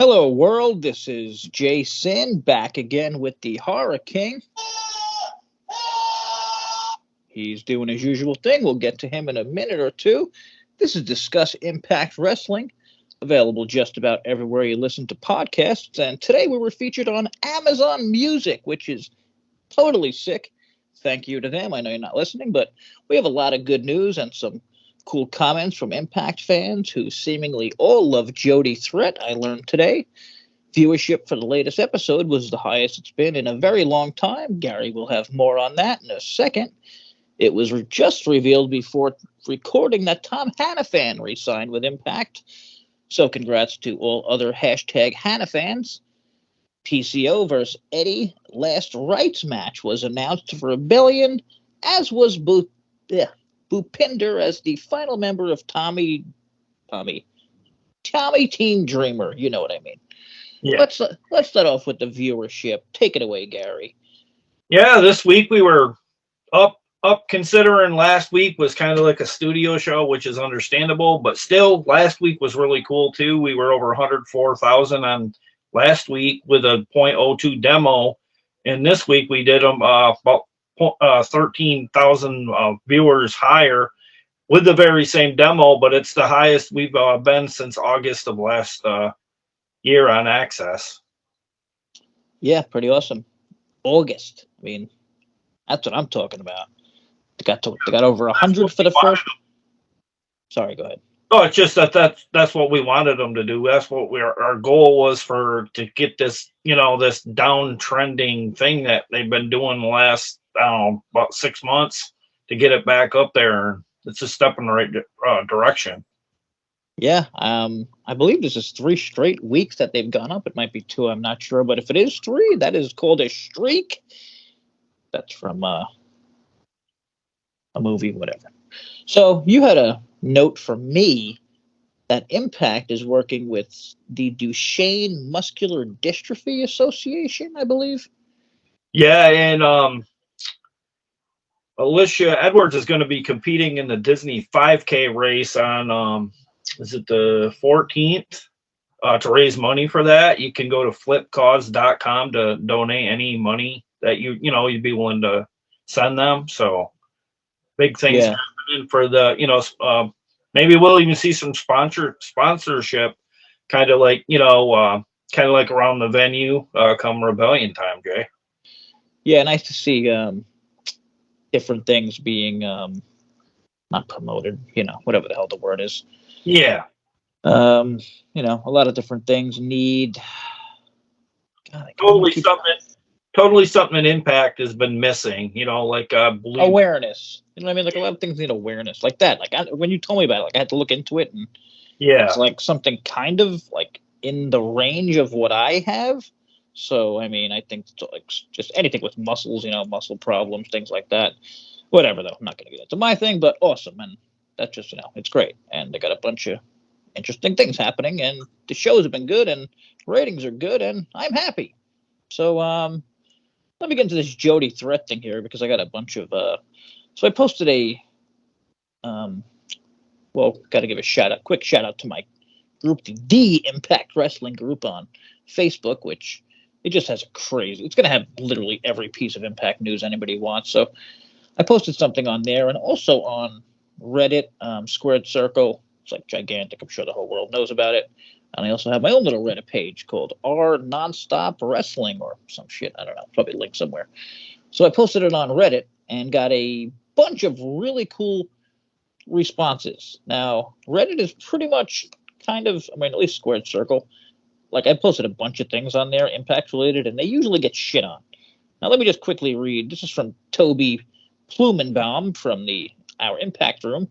Hello, world. This is JaySin back again with the Horror King. He's doing his usual thing. We'll get to him in a minute or two. This is Discuss Impact Wrestling, available just about everywhere you listen to podcasts. And today we were featured on Amazon Music, which is totally sick. Thank you to them. I know you're not listening, but we have a lot of good news and some cool comments from Impact fans who seemingly all love Jody Threat, I learned today. Viewership for the latest episode was the highest it's been in a very long time. Gary will have more on that in a second. It was just revealed before recording that Tom Hannafan re-signed with Impact. So congrats to all other hashtag Hannafans. PCO versus Eddie Last Rights match was announced for Rebellion, as was Bhupinder as the final member of Tommy Team Dreamer. You know what I mean. Yeah. Let's start off with the viewership. Take it away, Gary. Yeah, this week we were up considering last week was kind of like a studio show, which is understandable, but still last week was really cool too. We were over 104,000 on last week with a .02 demo, and this week we did them about 13,000 viewers higher with the very same demo, but it's the highest we've been since August of last year on Access. Yeah, pretty awesome. August. I mean, that's what I'm talking about. They got over 100 for the first. Sorry, go ahead. Oh, it's just that's what we wanted them to do. That's what our goal was to get this, this downtrending thing that they've been doing the last, I don't know, about 6 months to get it back up there. It's a step in the right direction. Yeah, I believe this is 3 straight weeks that they've gone up. It might be 2, I'm not sure, but if it is 3, that is called a streak. That's from a movie, whatever. So you had a note for me that Impact is working with the Duchenne Muscular Dystrophy Association, I believe. Yeah, and Alicia Edwards is going to be competing in the Disney 5K race on is it the 14th? To raise money for that, you can go to flipcause.com to donate any money that you'd be willing to send them. So big things happening for the maybe we'll even see some sponsorship, kind of like around the venue come Rebellion time, Jay. Yeah, nice to see different things being not promoted, whatever the hell the word is. Yeah. A lot of different things need totally something Impact has been missing, like awareness. You know what I mean? Like a lot of things need awareness, like that. Like when you told me about it, like I had to look into it, and it's like something kind of like in the range of what I have. So I mean, I think like just anything with muscles, muscle problems, things like that. Whatever, though. I'm not going to get into my thing, but awesome, and that's just it's great, and they got a bunch of interesting things happening, and the shows have been good, and ratings are good, and I'm happy. So let me get into this Jody Threat thing here, because I got a bunch of so I posted a got to give a quick shout out to my group, the Impact Wrestling group on Facebook, which it just has it's going to have literally every piece of Impact news anybody wants. So I posted something on there, and also on Reddit, Squared Circle. It's like gigantic. I'm sure the whole world knows about it. And I also have my own little Reddit page called R Nonstop Wrestling or some shit. I don't know. Probably linked somewhere. So I posted it on Reddit and got a bunch of really cool responses. Now, Reddit is pretty much at least Squared Circle. Like, I posted a bunch of things on there, Impact related, and they usually get shit on. Now, let me just quickly read. This is from Toby Plumenbaum from our Impact room.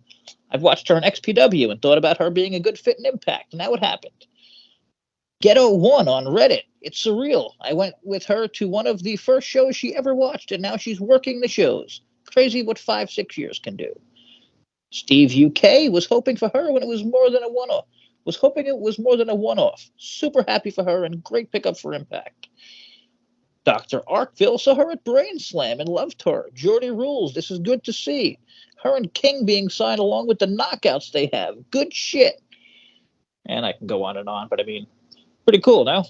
I've watched her on XPW and thought about her being a good fit in Impact. Now it happened. Ghetto1 on Reddit. It's surreal. I went with her to one of the first shows she ever watched, and now she's working the shows. Crazy what 5-6 years can do. Steve UK was hoping for her when it was more than a one-off. Was hoping it was more than a one-off. Super happy for her and great pickup for Impact. Dr. Arkville saw her at Brain Slam and loved her. Jordy rules. This is good to see. Her and King being signed along with the knockouts they have. Good shit. And I can go on and on, but I mean, Pretty cool, no?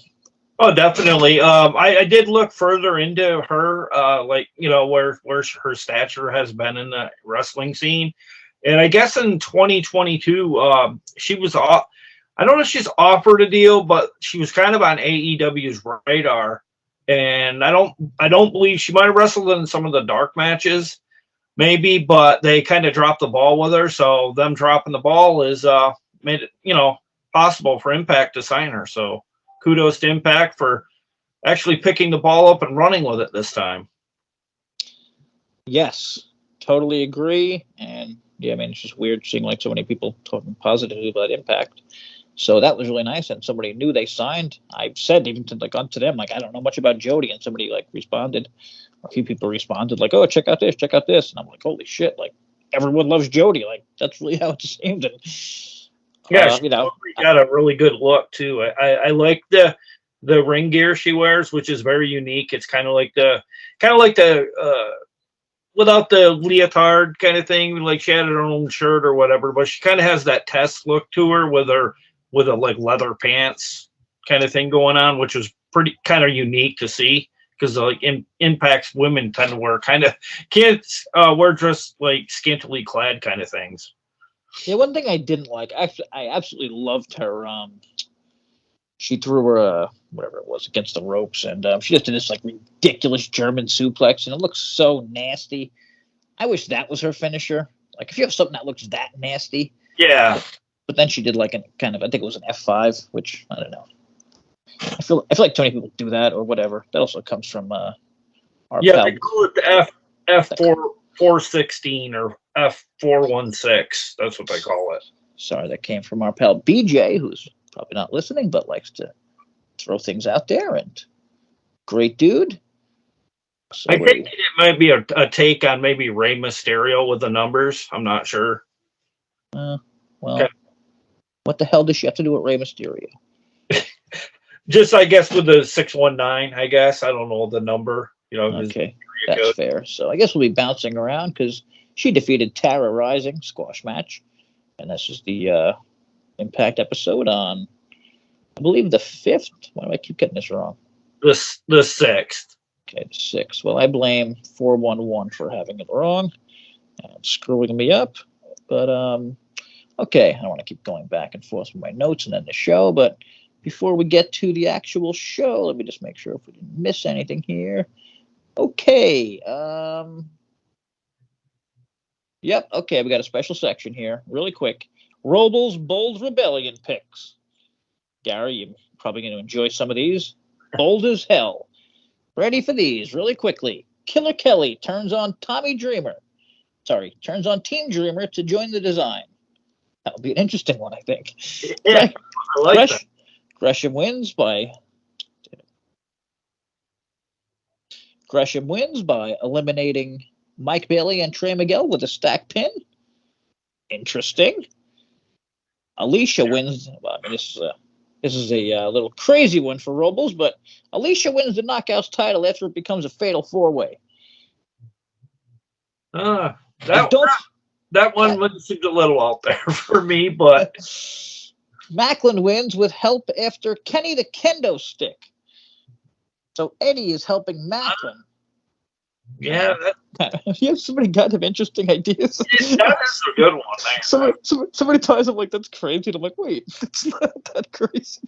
Oh, definitely. I did look further into her, like, where her stature has been in the wrestling scene, and I guess in 2022, she was off. I don't know if she's offered a deal, but she was kind of on AEW's radar, and I don't believe she might have wrestled in some of the dark matches, maybe, but they kind of dropped the ball with her. So them dropping the ball is made it possible for Impact to sign her. So kudos to Impact for actually picking the ball up and running with it this time. Yes, totally agree. And yeah, I mean, it's just weird seeing like so many people talking positively about Impact. So that was really nice. And somebody knew they signed. I've said even to like onto them, like, I don't know much about Jody, and somebody like responded. A few people responded like, "Oh, check out this, check out this," and I'm like, "Holy shit!" Like everyone loves Jody. Like that's really how it seemed. And Yeah, she got a really good look too. I like the ring gear she wears, which is very unique. It's kind of like the without the leotard kind of thing. Like she had her own shirt or whatever, but she kind of has that Test look to her with a like leather pants kind of thing going on, which was pretty kind of unique to see. Because like Impact's women tend to wear can't wear just like scantily clad kind of things. Yeah, one thing I didn't like, actually, I absolutely loved her. She threw her whatever it was against the ropes, and she just did this like ridiculous German suplex, and it looks so nasty. I wish that was her finisher. Like if you have something that looks that nasty. Yeah. But then she did like a kind of, I think it was an F5, which I don't know. I feel like too many people do that or whatever. That also comes from our pal. They call it the F416 or F416. That's what they call it. Sorry, that came from our pal BJ, who's probably not listening, but likes to throw things out there. And great dude. So I think it might be a take on maybe Rey Mysterio with the numbers. I'm not sure. Well, okay. What the hell does she have to do with Rey Mysterio? Just, I guess, with the 619, I guess. I don't know the number. Okay, that's fair. So I guess we'll be bouncing around because she defeated Tara Rising, squash match. And this is the Impact episode on, I believe, the 5th. Why do I keep getting this wrong? The 6th. Okay, the 6th. Well, I blame 411 for having it wrong and screwing me up. But, okay, I don't want to keep going back and forth with my notes and then the show, but before we get to the actual show, let me just make sure if we didn't miss anything here. Okay. Yep. Okay, we got a special section here. Really quick. Robles Bold Rebellion picks. Gary, you're probably going to enjoy some of these. Bold as hell. Ready for these really quickly. Killer Kelly turns on Team Dreamer to join the design. That'll be an interesting one, I think. Yeah, I like that. Gresham wins by eliminating Mike Bailey and Trey Miguel with a stack pin. Interesting. Alicia wins. Well, I mean, this is a little crazy one for Robles, but Alicia wins the Knockouts title after it becomes a fatal 4-way. That one seemed a little out there for me, but Macklin wins with help after Kenny the Kendo Stick. So Eddie is helping Macklin. Yeah. You have so many goddamn interesting ideas. That is a good one. Somebody ties him like, that's crazy. And I'm like, wait, it's not that crazy.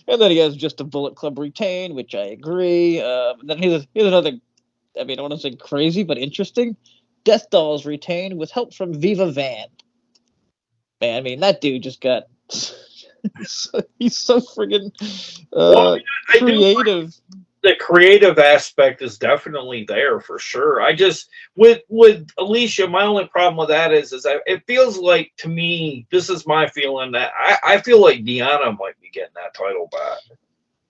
And then he has just a Bullet Club retain, which I agree. Then here's another, I mean, I want to say crazy, but interesting. Death Dolls retain with help from Viva Van. Man, I mean, that dude just got... he's so friggin' creative. The creative aspect is definitely there for sure. I just with Alicia, my only problem with that is it feels like, to me, this is my feeling, that I feel like Deanna might be getting that title back.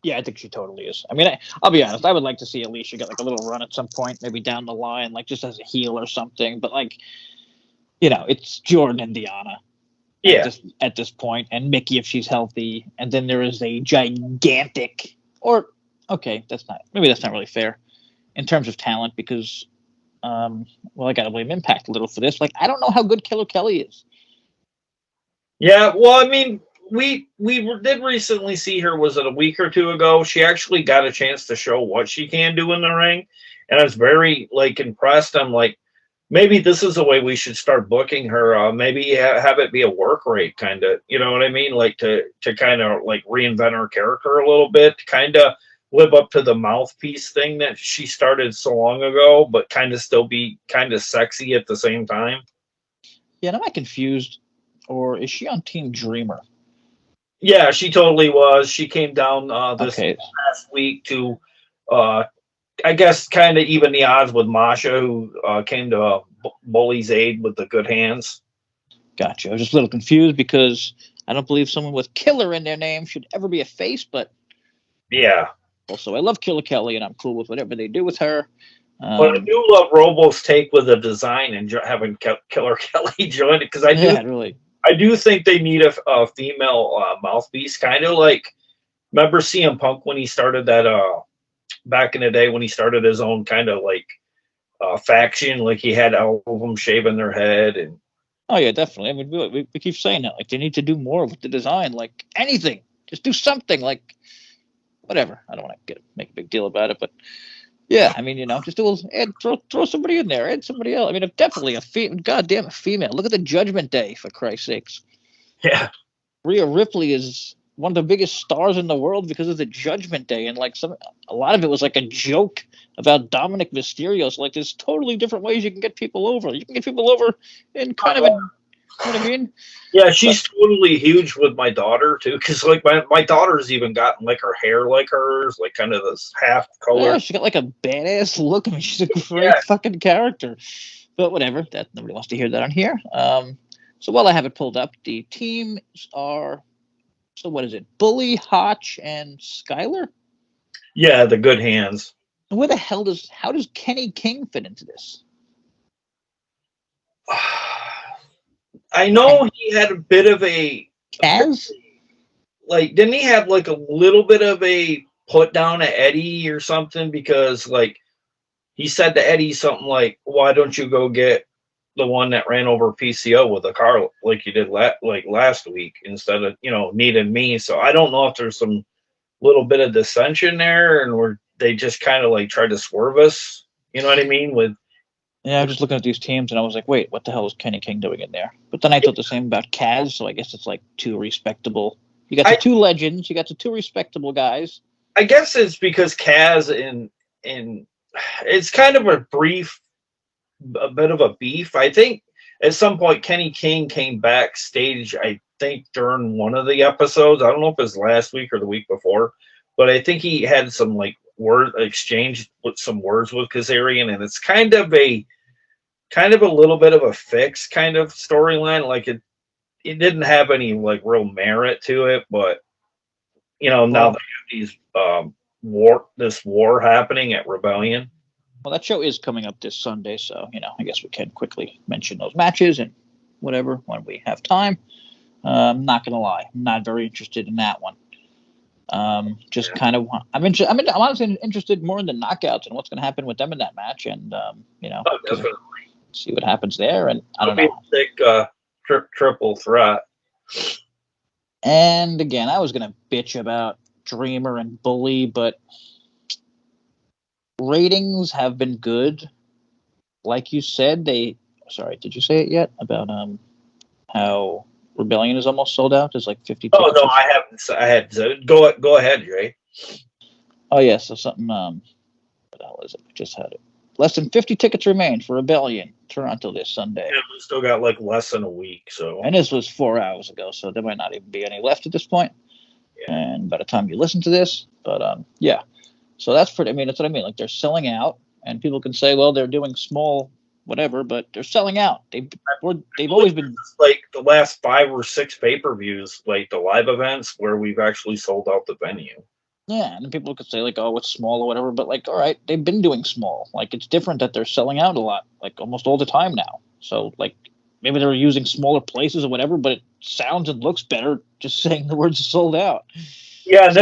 Yeah, I think she totally is. I mean, I'll be honest. I would like to see Alicia get like a little run at some point, maybe down the line, like just as a heel or something. But like, it's Jordan and Deanna. Yeah. At this point, and Mickey if she's healthy, and then there is a gigantic, or okay, that's not really fair in terms of talent, because I gotta blame Impact a little for this. Like, I don't know how good Killer Kelly is. Yeah, well, I mean, did recently see her. Was it a week or two ago? She actually got a chance to show what she can do in the ring, and I was very like impressed. I'm like, maybe this is the way we should start booking her. Maybe have it be a work rate, kind of. You know what I mean? Like to kind of like reinvent her character a little bit, kind of live up to the mouthpiece thing that she started so long ago, but kind of still be kind of sexy at the same time. Yeah, am I confused, or is she on Team Dreamer? Yeah, she totally was. She came down this Okay, past week to, uh, I guess, kind of even the odds with Masha, who came to Bully's aid with the good hands. gotcha. I was just a little confused because I don't believe someone with Killer in their name should ever be a face, but Yeah. also I love Killer Kelly, and I'm cool with whatever they do with her. But I do love Robo's take with the design and having Killer Kelly join it, because Yeah, really. I do think they need a female mouthpiece, kind of like, remember CM Punk when he started that back in the day when he started his own kind of like faction, like he had all of them shaving their head and. Oh yeah, definitely. I mean, we keep saying that, like they need to do more with the design, like anything, just do something, like whatever. I don't want to make a big deal about it, but yeah, I mean, just do throw somebody in there, add somebody else. I mean, definitely goddamn a female. Look at the Judgment Day, for Christ's sakes. Yeah. Rhea Ripley is one of the biggest stars in the world because of the Judgment Day, and like a lot of it was like a joke about Dominic Mysterio. So like, there's totally different ways you can get people over. You can get people over in kind of a, you know what I mean? Yeah, she's totally huge with my daughter too, because like my daughter's even gotten like her hair like hers, like kind of this half color. Yeah, she got like a badass look. I mean, she's a great fucking character. But whatever, that nobody wants to hear that on here. So while I have it pulled up, the teams are. So what is it? Bully, Hotch, and Skyler? Yeah, the good hands. Where the hell how does Kenny King fit into this? I know he had a bit of a Kaz? like, didn't he have like a little bit of a put down at Eddie or something? Because like he said to Eddie something like, "Why don't you go get the one that ran over PCO with a car like you did last week instead of needing me?" So I don't know if there's some little bit of dissension there, and they just kind of like tried to swerve us. You know what I mean? Yeah, I'm just looking at these teams, and I was like, wait, what the hell is Kenny King doing in there? But then I thought the same about Kaz, so I guess it's like two respectable. You got the two legends, you got the two respectable guys. I guess it's because Kaz and it's kind of a bit of a beef. I think at some point Kenny King came backstage, I think during one of the episodes. I don't know if it was last week or the week before, but I think he had some like word exchange with some words with Kazarian, and it's kind of a little bit of a fix kind of storyline. Like it didn't have any like real merit to it, but now they have these this war happening at Rebellion. Well, that show is coming up this Sunday, so I guess we can quickly mention those matches and whatever when we have time. I'm not gonna lie, I'm not very interested in that one. Just kind of, I'm honestly interested more in the knockouts and what's going to happen with them in that match, and see what happens there. And I don't know. Thick, triple threat. And again, I was going to bitch about Dreamer and Bully, but ratings have been good. Like you said, sorry, did you say it yet about how Rebellion is almost sold out? There's like 50 tickets. Oh no, I haven't. I had go ahead, Jay. Oh yeah, so something. What the hell is it? I just had it. Less than 50 tickets remain for Rebellion Toronto this Sunday. Yeah, we still got like less than a week. So, and this was 4 hours ago, so there might not even be any left at this point. Yeah. And by the time you listen to this, but yeah, so that's pretty. I mean, that's what I mean. Like they're selling out, and people can say, well, they're doing small, whatever, but they're selling out. They've always been like the last 5 or 6 pay-per-views, like the live events where we've actually sold out the venue. Yeah, and people could say like, oh, it's small or whatever, but like, all right, they've been doing small. Like it's different that they're selling out a lot, like almost all the time now. So like maybe they're using smaller places or whatever, but it sounds and looks better just saying the words sold out. Yeah,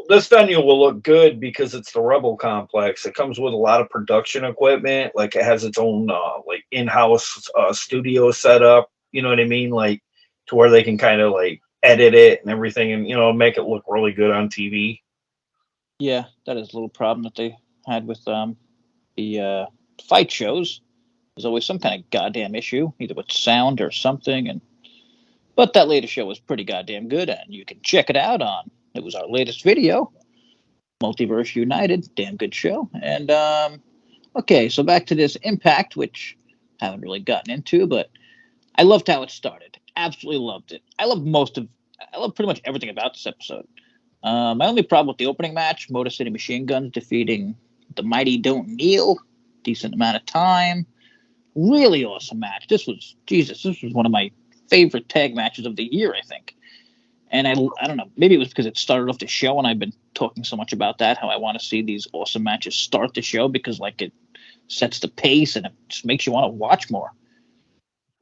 this venue will look good because it's the Rebel Complex. It comes with a lot of production equipment. Like it has its own like in-house studio set up. You know what I mean? Like to where they can kind of like edit it and everything, and make it look really good on TV. Yeah, that is a little problem that they had with the fight shows. There's always some kind of goddamn issue, either with sound or something. But that latest show was pretty goddamn good, and you can check it out on. It was our latest video, Multiverse United, damn good show. And okay, so back to this Impact, which I haven't really gotten into, but I loved how it started. Absolutely loved it. I love pretty much everything about this episode. My only problem with the opening match, Motor City Machine Guns defeating the Mighty Don't Kneel, decent amount of time. Really awesome match. This was one of my favorite tag matches of the year, I think. And I don't know, maybe it was because it started off the show, and I've been talking so much about that, how I want to see these awesome matches start the show, because like it sets the pace and it just makes you want to watch more.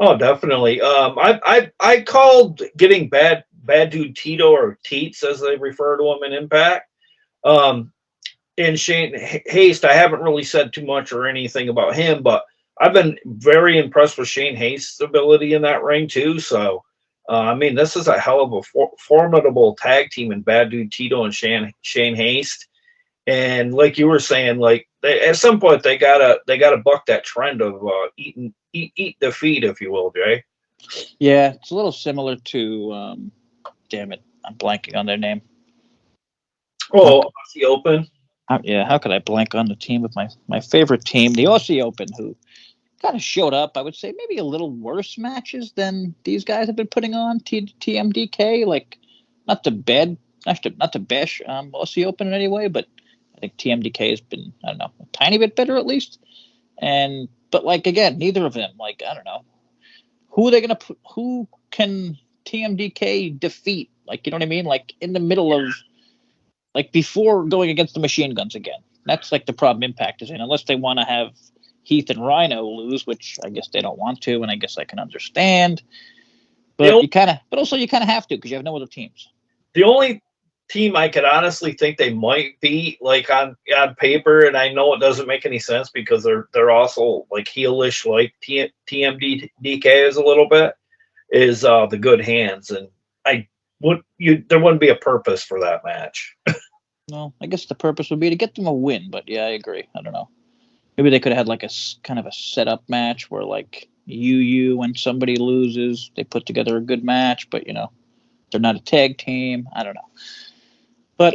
Oh, definitely. I called getting Bad Dude Tito, or Teats as they refer to him in Impact. And Shane Haste, I haven't really said too much or anything about him, but I've been very impressed with Shane Haste's ability in that ring too. So, I mean, this is a hell of a formidable tag team in Bad Dude Tito and Shane Haste. And like you were saying, like at some point they gotta buck that trend of eat defeat, if you will, Jay. Yeah, it's a little similar to damn it, I'm blanking on their name. Oh, Aussie Open. How could I blank on the team of my favorite team, the Aussie Open, who kind of showed up, I would say, maybe a little worse matches than these guys have been putting on. TMDK, like not to bash Aussie Open in any way, but I think TMDK has been, I don't know, a tiny bit better at least. But like again, neither of them, like I don't know, who can TMDK defeat? Like, you know what I mean? Like in the middle of, like before going against the Machine Guns again. That's like the problem Impact is in, unless they want to have Heath and Rhino lose, which I guess they don't want to, and I guess I can understand. But also you kind of have to, because you have no other teams. The only team I could honestly think they might be like on paper, and I know it doesn't make any sense because they're also like heelish, like TMDK is a little bit, is the Good Hands, and there wouldn't be a purpose for that match. No, I guess the purpose would be to get them a win, but yeah, I agree. I don't know. Maybe they could have had like a kind of a setup match where like when somebody loses, they put together a good match, but they're not a tag team. I don't know. But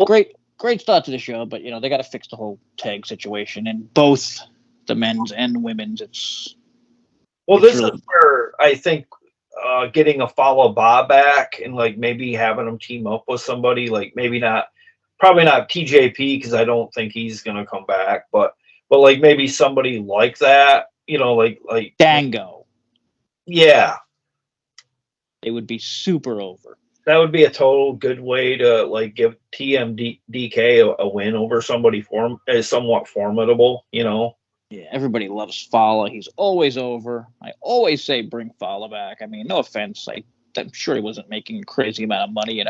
great start to the show, but they got to fix the whole tag situation in both the men's and women's. This is where I think getting a Follow Bob back and like maybe having them team up with somebody, like probably not TJP, because I don't think he's gonna come back, but like maybe somebody like that, like Dango. Yeah, they would be super over. That would be a total good way to like give TMDK a win over somebody somewhat formidable, Yeah, everybody loves Fala. He's always over. I always say bring Fala back. I mean, no offense. I'm sure he wasn't making a crazy amount of money,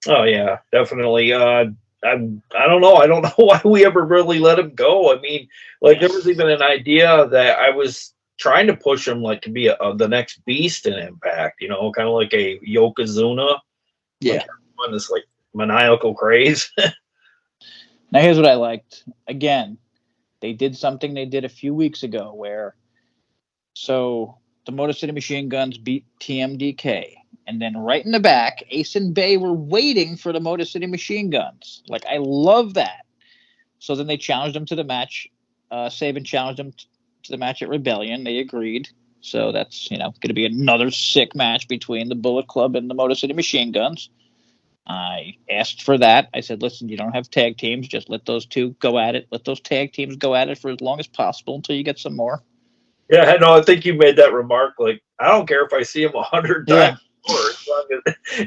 Oh yeah, definitely. I don't know. I don't know why we ever really let him go. I mean, like there was even an idea that I was trying to push him like to be the next beast in Impact, kind of like a Yokozuna. Yeah. On this like maniacal craze. Now here's what I liked. Again, they did something they did a few weeks ago where the Motor City Machine Guns beat TMDK. And then right in the back, Ace and Bay were waiting for the Motor City Machine Guns. Like, I love that. So then they challenged them to the match. Saban challenged them to the match at Rebellion. They agreed. So that's, going to be another sick match between the Bullet Club and the Motor City Machine Guns. I asked for that. I said, listen, you don't have tag teams. Just let those two go at it. Let those tag teams go at it for as long as possible until you get some more. Yeah, no, I think you made that remark. Like, I don't care if I see him 100 times.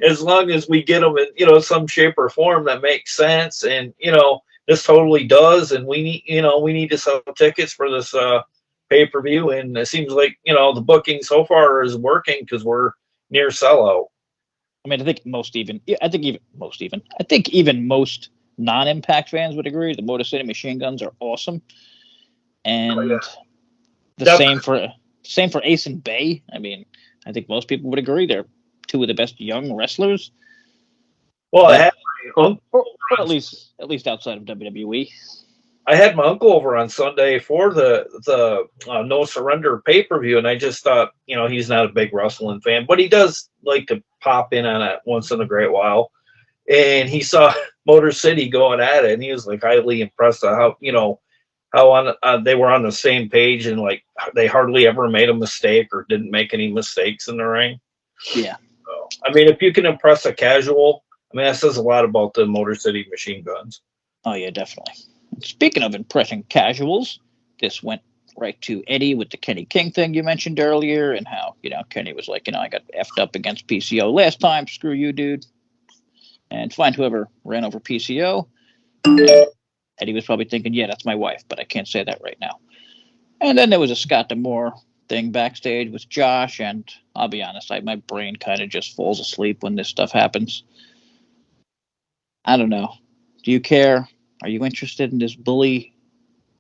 As long as we get them in some shape or form that makes sense, and this totally does, and we need to sell tickets for this pay-per-view, and it seems like the booking so far is working because we're near sellout. I mean, I think even most non-Impact fans would agree the Motor City Machine Guns are awesome, and same for Ace and Bay. I mean, I think most people would agree they're two of the best young wrestlers. Well, I That, had my uncle, or at least outside of WWE. I had my uncle over on Sunday for the No Surrender pay-per-view, and I just thought, he's not a big wrestling fan, but he does like to pop in on it once in a great while. And he saw Motor City going at it, and he was like highly impressed at how on they were on the same page, and like they hardly ever made a mistake or didn't make any mistakes in the ring. Yeah. So, I mean, if you can impress a casual, I mean, that says a lot about the Motor City Machine Guns. Oh yeah, definitely. Speaking of impressing casuals, this went right to Eddie with the Kenny King thing you mentioned earlier, and how Kenny was like, I got effed up against PCO last time. Screw you, dude. And find whoever ran over PCO. Eddie was probably thinking, yeah, that's my wife, but I can't say that right now. And then there was a Scott D'Amore thing backstage with Josh, and I'll be honest, my brain kind of just falls asleep when this stuff happens. I don't know. Do you care? Are you interested in this Bully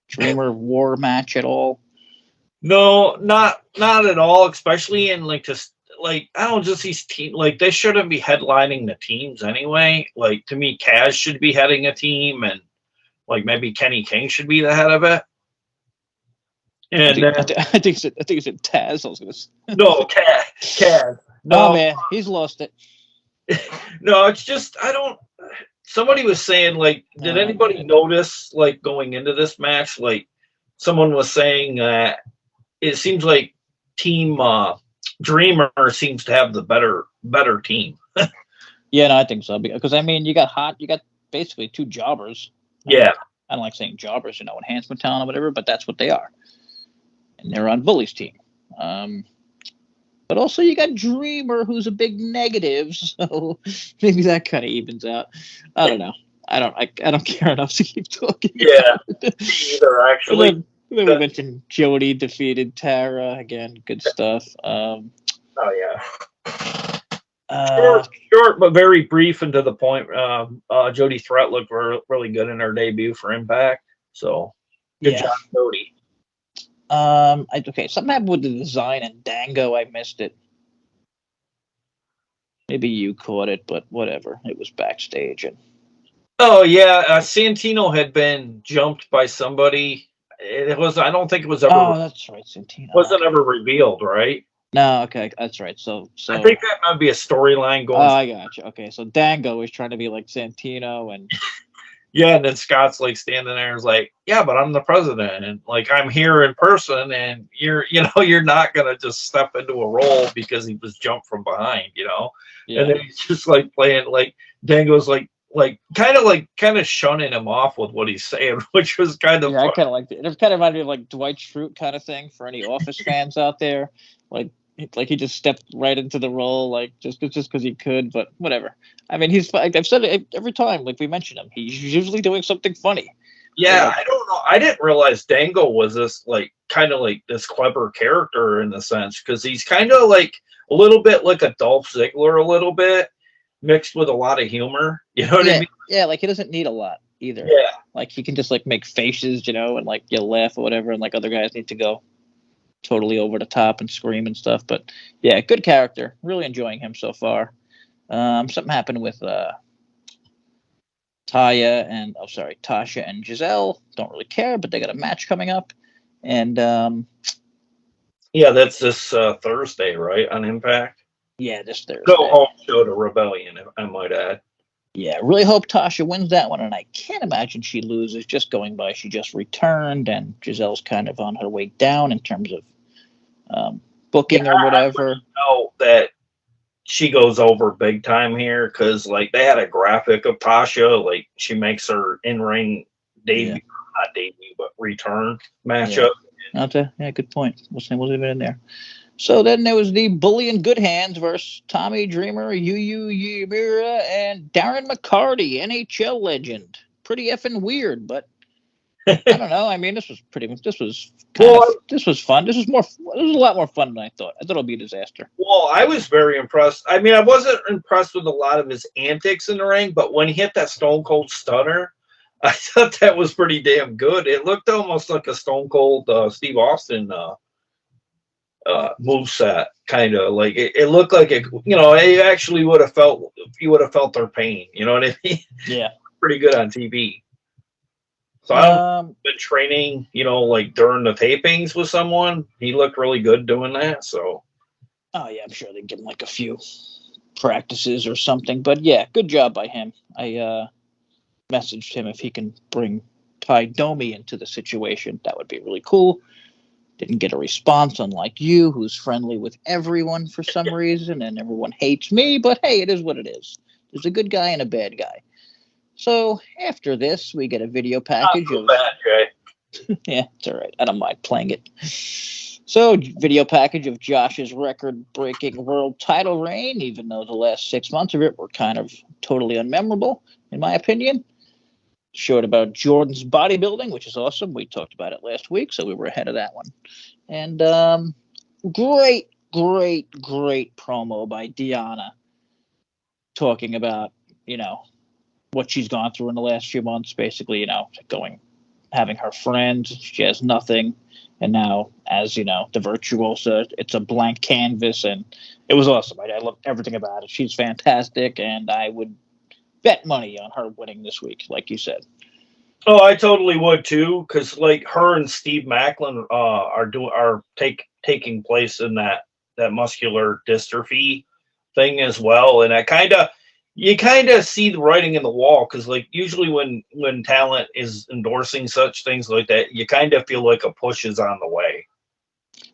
Dreamer war match at all? No, not at all. Especially in like just like I don't just these team like they shouldn't be headlining the teams anyway. Like to me, Kaz should be heading a team, and like maybe Kenny King should be the head of it. And I think it's Taz. I was gonna say. No, Kaz. No, man, he's lost it. No, it's just I don't. Somebody was saying, like, did anybody notice, like, going into this match, like, someone was saying that it seems like Team Dreamer seems to have the better team. Yeah, no, I think so. Because, I mean, you got basically two jobbers. Yeah. I don't like saying jobbers, enhancement talent or whatever, but that's what they are. And they're on Bully's team. But also you got Dreamer, who's a big negative, so maybe that kind of evens out. I don't know. I don't care enough to keep talking. Yeah, either actually. Then we mentioned Jody defeated Tara again. Good stuff. Oh yeah. Uh, short but very brief and to the point. Jody Threat looked really good in her debut for Impact. So good job, Jody. Okay, something happened with the design and Dango. I missed it. Maybe you caught it, but whatever. It was backstage. Oh yeah, Santino had been jumped by somebody. It was. I don't think it was ever. Oh, that's right, Santino. Wasn't ever revealed, right? No, okay, that's right. So I think that might be a storyline going. Oh, I got you. Okay, so Dango is trying to be like Santino, and yeah, and then Scott's like standing there and is like, yeah, but I'm the president, and like I'm here in person, and you're not gonna just step into a role because he was jumped from behind, Yeah. And then he's just like playing like Dango's like kind of shunning him off with what he's saying, which was kind of I kind of liked it. It kind of reminded me of like Dwight Schrute kind of thing for any Office fans out there. Like he just stepped right into the role, like just because he could. But whatever. I mean, I've said it every time. Like we mention him, he's usually doing something funny. Yeah, I don't know. I didn't realize Dango was this like kind of like this clever character in the sense because he's kind of like a little bit like a Dolph Ziggler, a little bit mixed with a lot of humor. You know what I mean? Yeah, like he doesn't need a lot either. Yeah, like he can just like make faces, and like you'll laugh or whatever, and like other guys need to go totally over the top and scream and stuff. But yeah, good character. Really enjoying him so far. Something happened with Tasha and Giselle. Don't really care, but they got a match coming up, and yeah, that's this Thursday, right, on Impact. Yeah, this Thursday. Go home show to Rebellion, I might add. Yeah, really hope Tasha wins that one, and I can't imagine she loses. Just going by, she just returned, and Giselle's kind of on her way down in terms of booking or whatever. I know that she goes over big time here because, like, they had a graphic of Tasha, like, she makes her in-ring debut, not debut, but return matchup. Yeah, good point. We'll leave it in there. So then there was the Bully and Good Hands versus Tommy Dreamer, Yu Yamura, and Darren McCarty, NHL legend. Pretty effing weird, but I don't know. I mean, this was fun. This was a lot more fun than I thought. I thought it'll be a disaster. Well, I was very impressed. I mean, I wasn't impressed with a lot of his antics in the ring, but when he hit that Stone Cold Stunner, I thought that was pretty damn good. It looked almost like a Stone Cold Steve Austin moveset, kind of like it looked like it. You know, it actually would have felt, you would have felt their pain. You know what I mean? Yeah. Pretty good on TV. So I don't know, been training, you know, like during the tapings with someone. He looked really good doing that. So. Oh yeah, I'm sure they give him like a few practices or something. But yeah, good job by him. I messaged him if he can bring Ty Domi into the situation. That would be really cool. Didn't get a response, unlike you, who's friendly with everyone for some reason, and everyone hates me. But hey, it is what it is. There's a good guy and a bad guy. So after this, we get a video package Not so of. bad, Jay. Yeah, it's all right. I don't mind playing it. So, video package of Josh's record-breaking world title reign, even though the last 6 months of it were kind of totally unmemorable, in my opinion. Showed about Jordan's bodybuilding, which is awesome. We talked about it last week, so we were ahead of that one. And great promo by Deanna talking about, you know, what she's gone through in the last few months. Basically, you know, having her friends, she has nothing. And now, as you know, the virtuosa, it's a blank canvas, and it was awesome. I love everything about it. She's fantastic, and I would bet money on her winning this week, like you said. Oh, I totally would too, because like her and Steve Macklin are taking place in that muscular dystrophy thing as well, and you kind of see the writing in the wall, because like usually when talent is endorsing such things like that, you kind of feel like a push is on the way.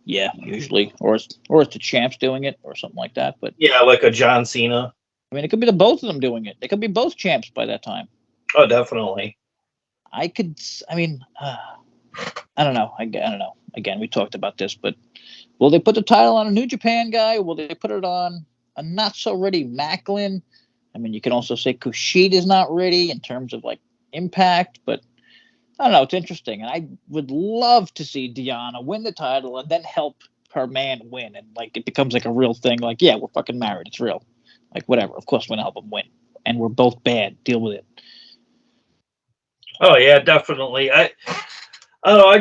Yeah, usually, or it's the champs doing it, or something like that. But yeah, like a John Cena. I mean, it could be the both of them doing it. They could be both champs by that time. Oh, definitely. I mean, I don't know. I don't know. Again, we talked about this, but will they put the title on a New Japan guy? Will they put it on a not so ready Macklin? I mean, you can also say Kushida's not ready in terms of like impact, but I don't know. It's interesting, and I would love to see Deanna win the title and then help her man win, and like it becomes like a real thing. Like, yeah, we're fucking married. It's real. Like, whatever. Of course, we're gonna help him win, and we're both bad. Deal with it. Oh yeah, definitely. I don't know. I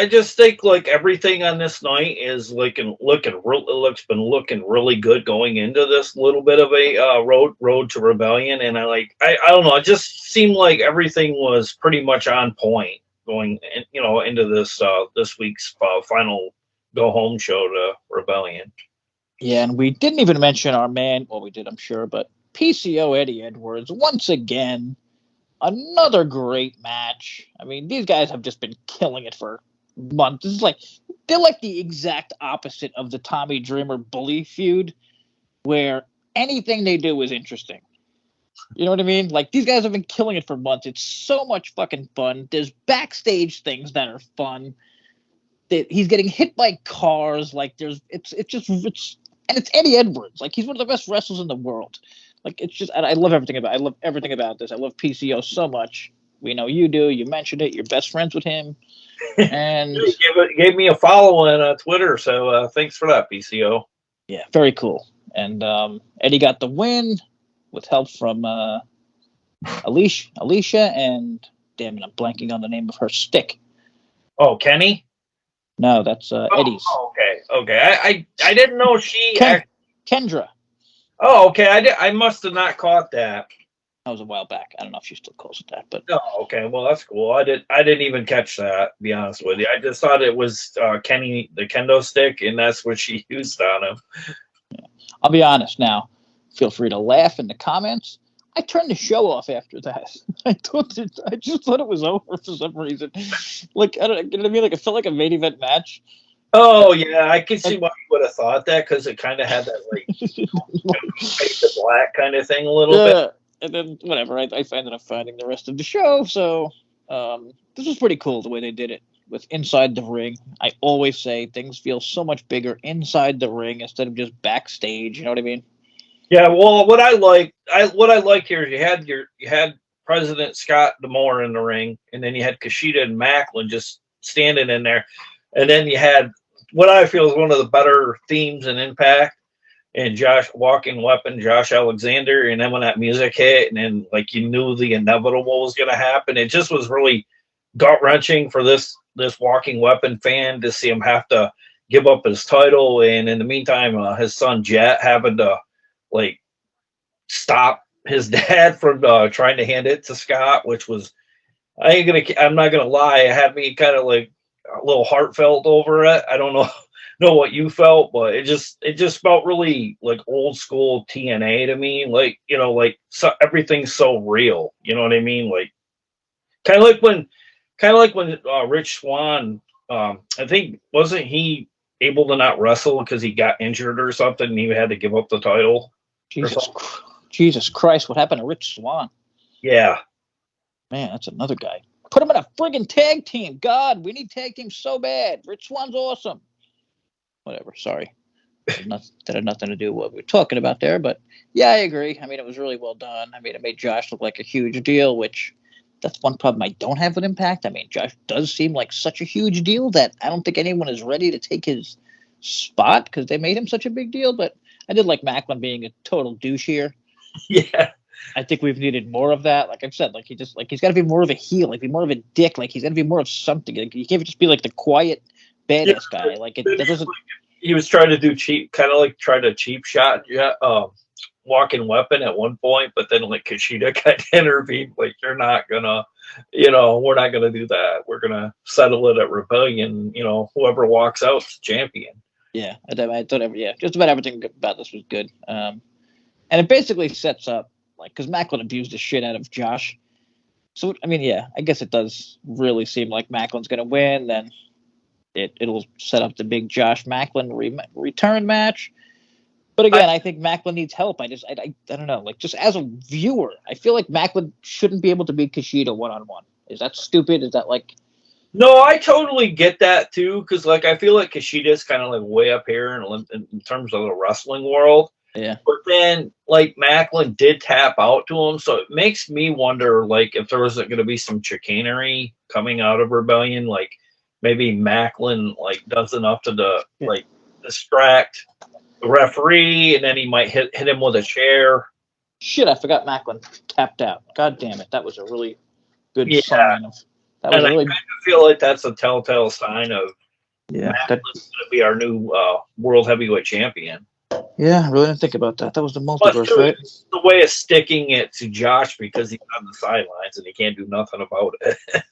just think like everything on this night is looking been looking really good going into this little bit of a road to rebellion, and I don't know. It just seemed like everything was pretty much on point going into this week's final go home show to Rebellion. Yeah, and we didn't even mention our man. Well, we did, I'm sure, but PCO Eddie Edwards once again. Another great match. I mean, these guys have just been killing it for months. This is they're like the exact opposite of the Tommy Dreamer bully feud, where anything they do is interesting. You know what I mean? Like, these guys have been killing it for months. It's so much fucking fun. There's backstage things that are fun. He's getting hit by cars. Like, it's Eddie Edwards. Like, he's one of the best wrestlers in the world. Like, it's just, I love everything about it. I love everything about this. I love PCO so much. We know you do. You mentioned it. You're best friends with him. And he gave me a follow on Twitter, so thanks for that, PCO. Yeah, very cool. And Eddie got the win with help from Alicia, and damn it, I'm blanking on the name of her stick. Oh, Kenny? No, that's Eddie's. Oh, okay. I didn't know she. Kendra. Oh, okay. I must have not caught that. That was a while back. I don't know if she still calls it that, but oh, okay. Well, that's cool. I didn't even catch that. To be honest with you, I just thought it was Kenny the kendo stick, and that's what she used on him. Yeah. I'll be honest now. Feel free to laugh in the comments. I turned the show off after that. I just thought it was over for some reason. Like, I don't know, you know what I mean? Like, it felt like a main event match. Oh yeah, I can see why you would have thought that, because it kind of had that like fade to black kind of thing a little bit. And then whatever, I ended up finding the rest of the show. So this was pretty cool the way they did it with inside the ring. I always say things feel so much bigger inside the ring instead of just backstage. You know what I mean? Yeah. Well, what I like here is you had President Scott D'Amore in the ring, and then you had Kushida and Macklin just standing in there. And then you had what I feel is one of the better themes in Impact, and Josh Walking Weapon, Josh Alexander. And then when that music hit, and then like you knew the inevitable was going to happen, it just was really gut wrenching for this Walking Weapon fan to see him have to give up his title, and in the meantime, his son Jet happened to like stop his dad from trying to hand it to Scott, which was I'm not gonna lie, it had me kind of like a little heartfelt over it. I don't know what you felt, but it just felt really like old school TNA to me. Like like everything's so real. You know what I mean? Like kind of like when Rich Swann, I think wasn't he able to not wrestle because he got injured or something, and he had to give up the title or something? Jesus Christ, what happened to Rich Swann? Yeah. Man, that's another guy. Put him in a friggin' tag team. God, we need tag teams so bad. Rich Swann's awesome. Whatever, sorry. That had nothing to do with what we were talking about there, but yeah, I agree. I mean, it was really well done. I mean, it made Josh look like a huge deal, which that's one problem I don't have with Impact. I mean, Josh does seem like such a huge deal that I don't think anyone is ready to take his spot because they made him such a big deal, but I did like Macklin being a total douche here. Yeah. I think we've needed more of that. Like I've said, like he's got to be more of a heel, like be more of a dick, like he's got to be more of something. Like, he can't just be like the quiet badass guy. Like that doesn't. He was trying to do cheap, kind of like try to cheap shot, walking weapon at one point, but then like Kushida got intervened. Like you're not gonna, we're not gonna do that. We're gonna settle it at Rebellion. Whoever walks out is champion. Yeah, I thought just about everything about this was good. And it basically sets up. Like, because Macklin abused the shit out of Josh. So, I mean, yeah, I guess it does really seem like Macklin's going to win. Then it'll set up the big Josh Macklin return match. But again, I think Macklin needs help. I don't know. Like, just as a viewer, I feel like Macklin shouldn't be able to beat Kushida one-on-one. Is that stupid? Is that like... No, I totally get that, too, because, like, I feel like Kushida's kind of, like, way up here in terms of the wrestling world. Yeah. But then, like, Macklin did tap out to him, so it makes me wonder, like, if there wasn't going to be some chicanery coming out of Rebellion, like, maybe Macklin, like, does enough to, like, distract the referee, and then he might hit him with a chair. Shit, I forgot Macklin tapped out. God damn it. That was a really good sign of... I kind of feel like that's a telltale sign of Macklin's going to be our new world heavyweight champion. Yeah, I really didn't think about that. That was the multiverse, right? It's the way of sticking it to Josh because he's on the sidelines and he can't do nothing about it. That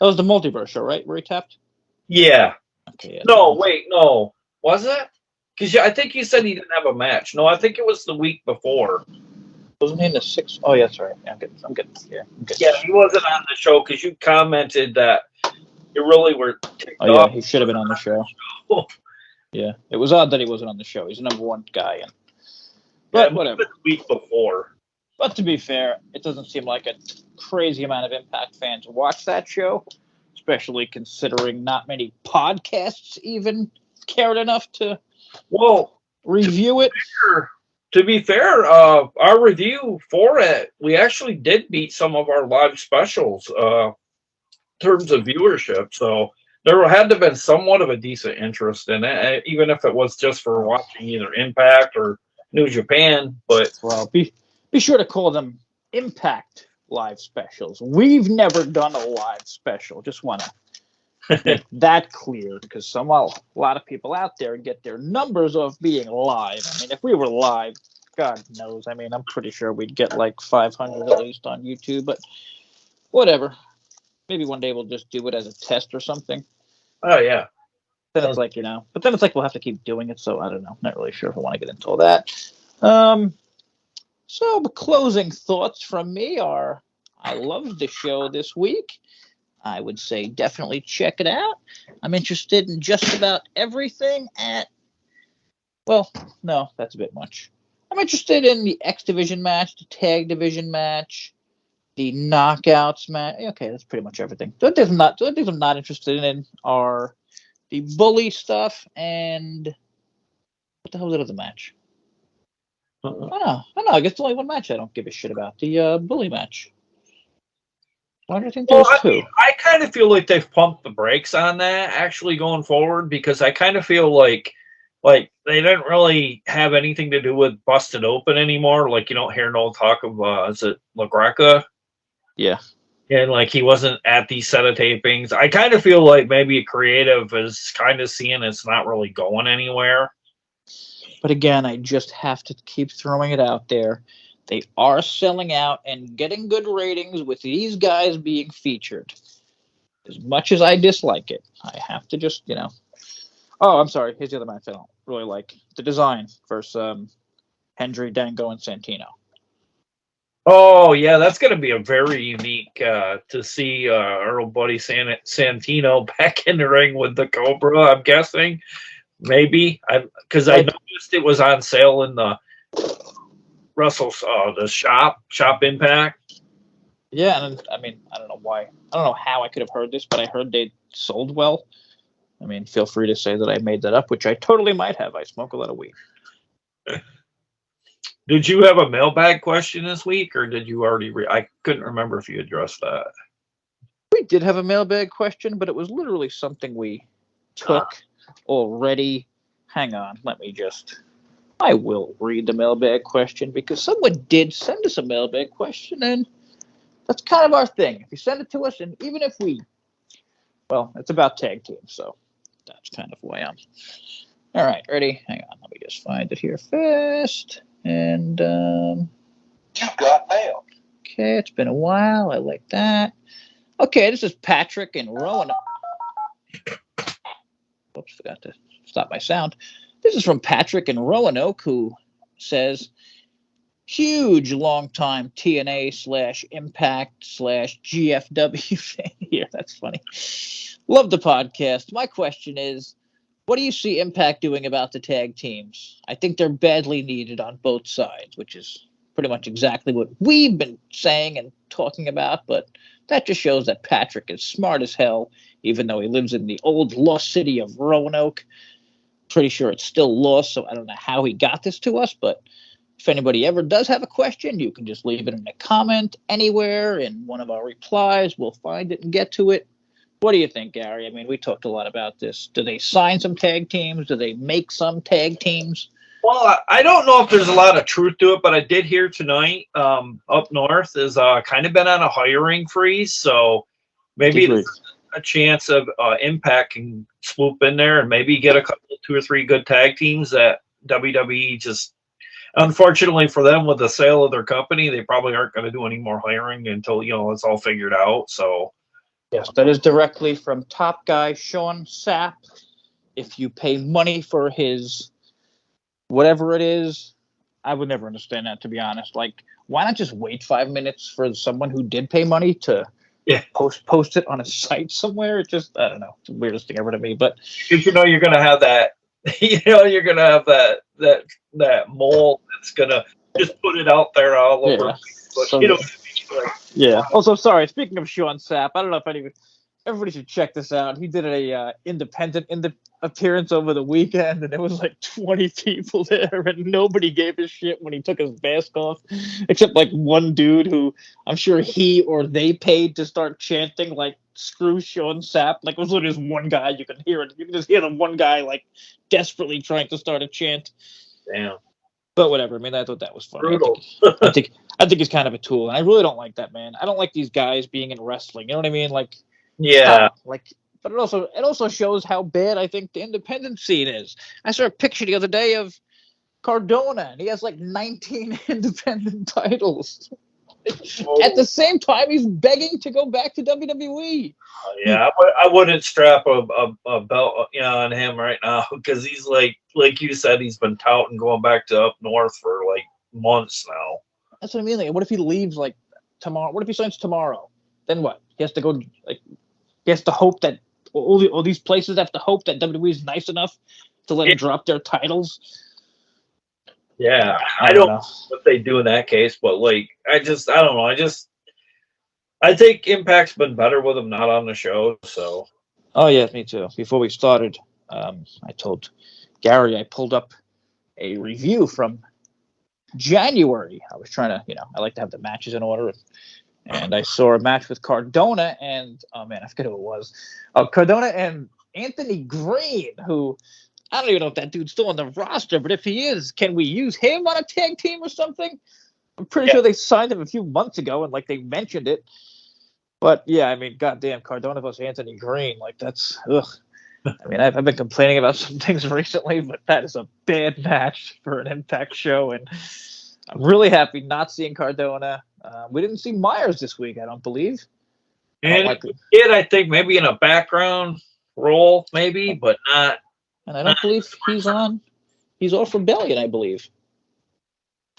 was the multiverse show, right? Where he tapped? Yeah. Okay. Yeah, no, wait, no. Was it? Because I think you said he didn't have a match. No, I think it was the week before. Wasn't he in the 6th? Oh, yeah, that's right. Yeah, I'm getting here. Yeah, he wasn't on the show because you commented that you really were ticked off. Yeah, he should have been on the show. Yeah, it was odd that he wasn't on the show. He's the number one guy. But whatever. The week before. But to be fair, it doesn't seem like a crazy amount of Impact fans watch that show, especially considering not many podcasts even cared enough to review it. To be fair, our review for it, we actually did beat some of our live specials in terms of viewership. So there had to have been somewhat of a decent interest in it, even if it was just for watching either Impact or New Japan. But be sure to call them Impact live specials. We've never done a live special. Just want to make that clear because a lot of people out there get their numbers off being live. I mean, if we were live, God knows. I mean, I'm pretty sure we'd get like 500 at least on YouTube, but whatever. Maybe one day we'll just do it as a test or something. Oh, yeah. Then it's like, but then it's like we'll have to keep doing it, so I don't know. Not really sure if I want to get into all that. So the closing thoughts from me are I loved the show this week. I would say definitely check it out. I'm interested in just about everything no, that's a bit much. I'm interested in the X Division match, the Tag Division match, the Knockouts match. Okay, that's pretty much everything. The only things I'm not interested in are the Bully stuff and what the hell was that other match? I don't know. I guess the only one match I don't give a shit about, the Bully match. Why do you think there's two? I kind of feel like they've pumped the brakes on that actually going forward because I kind of feel like they didn't really have anything to do with Busted Open anymore. Like you don't hear no talk of is it La Greca? Yeah. and like he wasn't at these set of tapings. I kind of feel like maybe creative is kind of seeing it's not really going anywhere. But again, I just have to keep throwing it out there. They are selling out and getting good ratings with these guys being featured. As much as I dislike it, I have to just, Oh, I'm sorry. Here's the other match I don't really like. The design versus Hendry, Dango, and Santino. Oh yeah, that's going to be a very unique to see our old buddy Santino back in the ring with the Cobra. I'm guessing maybe because I noticed it was on sale in the Russell's the shop Impact. Yeah, and I mean I don't know why. I don't know how I could have heard this, but I heard they sold well. I mean, feel free to say that I made that up, which I totally might have. I smoke a lot of weed. Did you have a mailbag question this week, or did you already? I couldn't remember if you addressed that. We did have a mailbag question, but it was literally something we took already. Hang on, I will read the mailbag question because someone did send us a mailbag question, and that's kind of our thing. If you send it to us, and even if it's about tag teams, so that's kind of who I am. All right, ready? Hang on, let me just find it here first. And you got mail. Okay, it's been a while. I like that. Okay, this is Patrick in Roanoke. Oops, forgot to stop my sound. This is from Patrick in Roanoke, who says, huge long-time TNA/Impact/GFW fan here. That's funny. Love the podcast. My question is, what do you see Impact doing about the tag teams? I think they're badly needed on both sides, which is pretty much exactly what we've been saying and talking about, but that just shows that Patrick is smart as hell, even though he lives in the old lost city of Roanoke. Pretty sure it's still lost, so I don't know how he got this to us, but if anybody ever does have a question, you can just leave it in a comment anywhere in one of our replies. We'll find it and get to it. What do you think, Gary? I mean, we talked a lot about this. Do they sign some tag teams? Do they make some tag teams? Well, I don't know if there's a lot of truth to it, but I did hear tonight up north is kind of been on a hiring freeze, so maybe there's a chance of Impact can swoop in there and maybe get a couple, 2 or 3 good tag teams that WWE just, unfortunately for them, with the sale of their company, they probably aren't going to do any more hiring until it's all figured out. So. Yes, that is directly from top guy Sean Sapp. If you pay money for his whatever it is, I would never understand that, to be honest. Like, why not just wait 5 minutes for someone who did pay money to post it on a site somewhere? It just, I don't know, it's the weirdest thing ever to me. But because you're going to have that, you're going to have that mole that's going to just put it out there all over. Yeah. Also, sorry. Speaking of Sean Sapp, I don't know if everybody should check this out. He did a independent appearance over the weekend, and there was like 20 people there, and nobody gave a shit when he took his mask off, except like one dude who I'm sure he or they paid to start chanting like "screw Sean Sapp." Like, it was literally just one guy. You can hear it. You can just hear the one guy like desperately trying to start a chant. Damn. But whatever. I mean, I thought that was funny. Brutal. I think he's kind of a tool, and I really don't like that, man. I don't like these guys being in wrestling. You know what I mean? Like, yeah. But it also shows how bad I think the independent scene is. I saw a picture the other day of Cardona, and he has like 19 independent titles. At the same time, he's begging to go back to WWE. Yeah, I wouldn't strap a belt on him right now because he's like you said, he's been touting going back to up north for like months now. That's what I mean. Like, what if he leaves like tomorrow? What if he signs tomorrow? Then what? He has to go like. He has to hope that all these places have to hope that WWE is nice enough to let him drop their titles. Yeah, I don't know what they do in that case, but like, I don't know. I think Impact's been better with him not on the show. So. Oh yeah, me too. Before we started, I told Gary I pulled up a review from January. I was trying to, I like to have the matches in order. And I saw a match with Cardona and, oh man, I forget who it was. Cardona and Anthony Green, who, I don't even know if that dude's still on the roster, but if he is, can we use him on a tag team or something? I'm pretty sure they signed him a few months ago and like they mentioned it. But yeah, I mean, goddamn, Cardona versus Anthony Green, like that's ugh. I mean, I've been complaining about some things recently, but that is a bad match for an Impact show, and I'm really happy not seeing Cardona. We didn't see Myers this week, I don't believe. I don't And like it. he did, I think, maybe in a background role, maybe, but not. And I don't believe he's on. He's off Rebellion, I believe.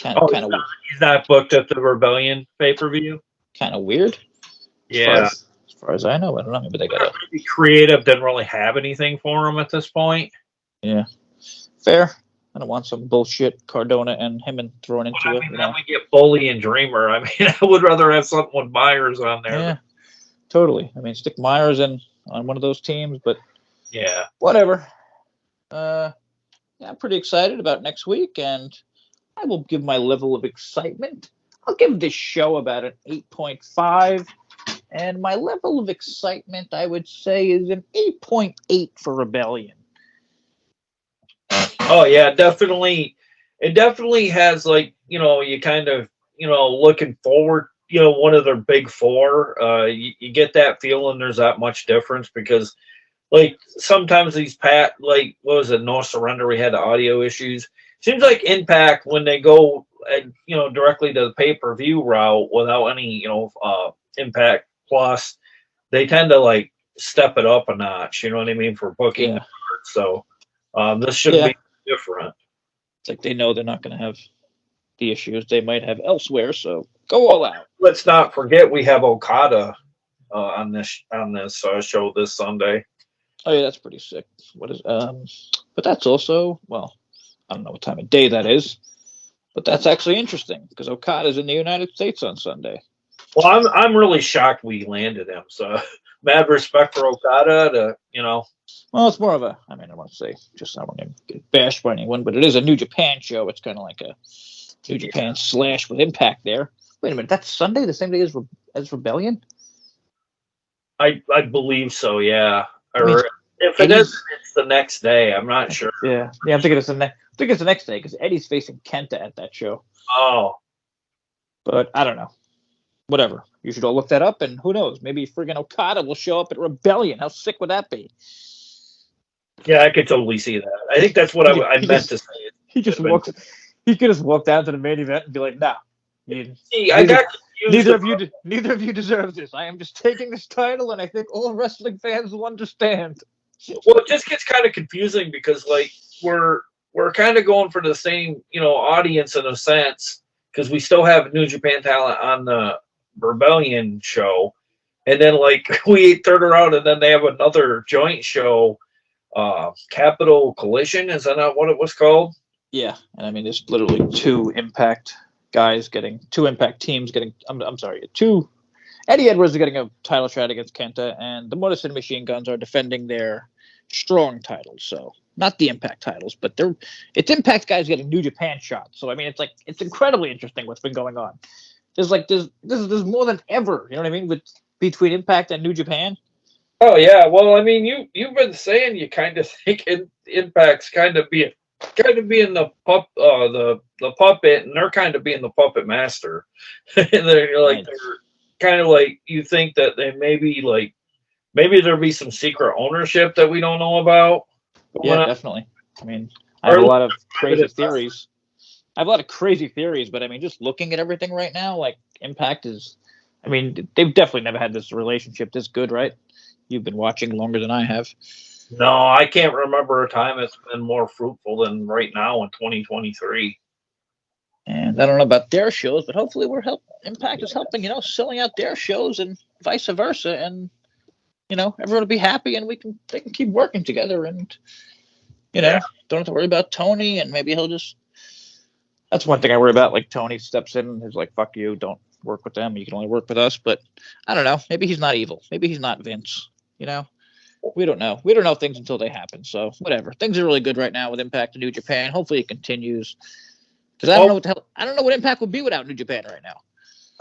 Kind Oh, of he's not booked at the Rebellion pay-per-view? kind of weird. Yeah. As far as I know, I don't know. Maybe they got a Maybe Creative didn't really have anything for him at this point. yeah. Fair. I don't want some bullshit Cardona and him and thrown into Well, I it. mean, You then know? we get Bully and Dreamer. I mean, I would rather have something with Myers on there. Yeah, totally. I mean, stick Myers in on one of those teams, but Yeah. whatever. Yeah, I'm pretty excited about next week, and I will give my level of excitement. I'll give this show about an 8.5, and my level of excitement, I would say, is an 8.8 for Rebellion. Oh yeah, definitely. It definitely has, like, you kind of, looking forward, one of their big four. You get that feeling there's that much difference because, like, sometimes these like, what was it, No Surrender, we had the audio issues. Seems like Impact, when they go, directly to the pay-per-view route without any, Impact Plus, they tend to, like, step it up a notch, you know what I mean, for booking. Yeah. So this shouldn't be different. It's like they know they're not going to have the issues they might have elsewhere, so go all out. Let's not forget we have Okada on this show this Sunday. Oh yeah, that's pretty sick. What is but that's also, well, I don't know what time of day that is, but that's actually interesting because Okada's in the United States on Sunday. Well, I'm really shocked we landed him. So mad respect for Okada Well, it's more of a, I mean, I want to say, just I don't want to get bashed by anyone, but it is a New Japan show. It's kind of like a New Japan slash with Impact there. Wait a minute, that's Sunday, the same day as Rebellion? I believe so, yeah. I mean, Or if it isn't, it's the next day. I'm not sure. Yeah, I'm thinking it's the next day because Eddie's facing Kenta at that show. Oh, but I don't know. Whatever. You should all look that up, and who knows? Maybe friggin' Okada will show up at Rebellion. How sick would that be? yeah, I could totally see that. I think that's what I meant to say. He just walks. He could just walk down to the main event and be like, "Nah, I got confused. Neither of you deserve this. I am just taking this title, and I think all wrestling fans will understand." Well, it just gets kind of confusing because, like, we're kind of going for the same, audience in a sense, because we still have New Japan talent on the Rebellion show, and then, like, we turn around and then they have another joint show, Capital Collision. Is that not what it was called? Yeah, and I mean, there's literally two Impact teams getting. I'm sorry, two. Eddie Edwards is getting a title shot against Kenta, and the Motor City Machine Guns are defending their strong titles. So not the Impact titles, but it's Impact guys getting New Japan shots. So I mean, it's incredibly interesting what's been going on. There's more than ever. You know what I mean? Between Impact and New Japan. Oh yeah. Well, I mean, you've been saying you kind of think Impact's kind of being the puppet, and they're kind of being the puppet master. And they're like, they're kind of like, you think that they maybe there'll be some secret ownership that we don't know about. Yeah, definitely. I mean, I have a lot of crazy theories. But I mean, just looking at everything right now, like Impact is, I mean, they've definitely never had this relationship this good, right? You've been watching longer than I have. No, I can't remember a time it's been more fruitful than right now in 2023. And I don't know about their shows, but hopefully Impact is helping, selling out their shows and vice versa. And, everyone will be happy and they can keep working together and, don't have to worry about Tony, and maybe that's one thing I worry about. Like, Tony steps in and is like, fuck you, don't work with them. You can only work with us. But I don't know. Maybe he's not evil. Maybe he's not Vince, We don't know. We don't know things until they happen. So whatever. Things are really good right now with Impact and New Japan. Hopefully it continues. Because I don't know what Impact would be without New Japan right now.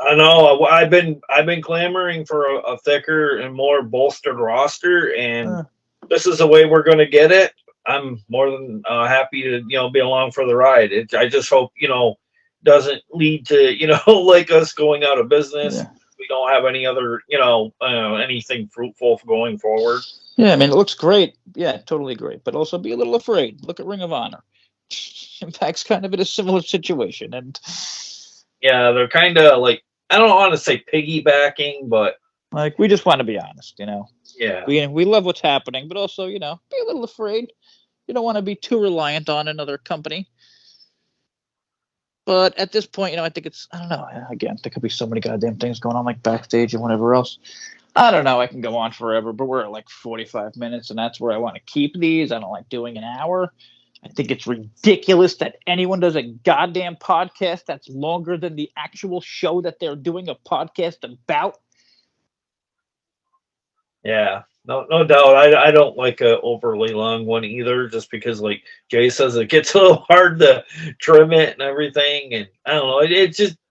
I know. I've been clamoring for a thicker and more bolstered roster, and this is the way we're going to get it. I'm more than happy to be along for the ride. I just hope doesn't lead to like us going out of business. we don't have any other, anything fruitful going forward. Yeah, I mean, it looks great. Yeah, totally great. But also be a little afraid. Look at Ring of Honor. Impact's kind of in a similar situation. And Yeah, they're kind of like, I don't want to say piggybacking, but like, we just want to be honest, yeah. We love what's happening, but also, be a little afraid. You don't want to be too reliant on another company. But at this point, I think I don't know. Again, there could be so many goddamn things going on, like backstage and whatever else. I don't know. I can go on forever, but we're at like 45 minutes, and that's where I want to keep these. I don't like doing an hour. I think it's ridiculous that anyone does a goddamn podcast that's longer than the actual show that they're doing a podcast about. Yeah, no doubt. I don't like a overly long one either, just because, like Jay says, it gets a little hard to trim it and everything. And I don't know.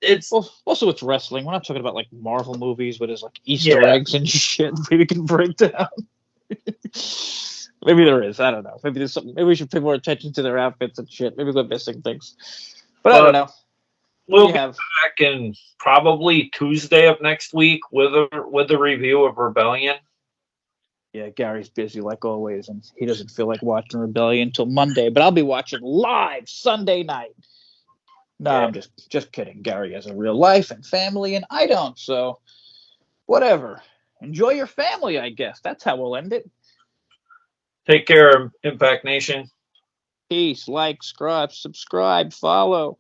It's Well, also it's wrestling. We're not talking about like Marvel movies where there's like Easter eggs and shit we can break down. Maybe there is. I don't know. Maybe there's something. Maybe we should pay more attention to their outfits and shit. Maybe we're missing things. But I don't know. We'll be back in probably Tuesday of next week with the review of Rebellion. Yeah, Gary's busy like always, and he doesn't feel like watching Rebellion until Monday. But I'll be watching live Sunday night. No, I'm just kidding. Gary has a real life and family, and I don't. So, whatever. Enjoy your family, I guess. That's how we'll end it. Take care, Impact Nation. Peace. Like, subscribe, follow.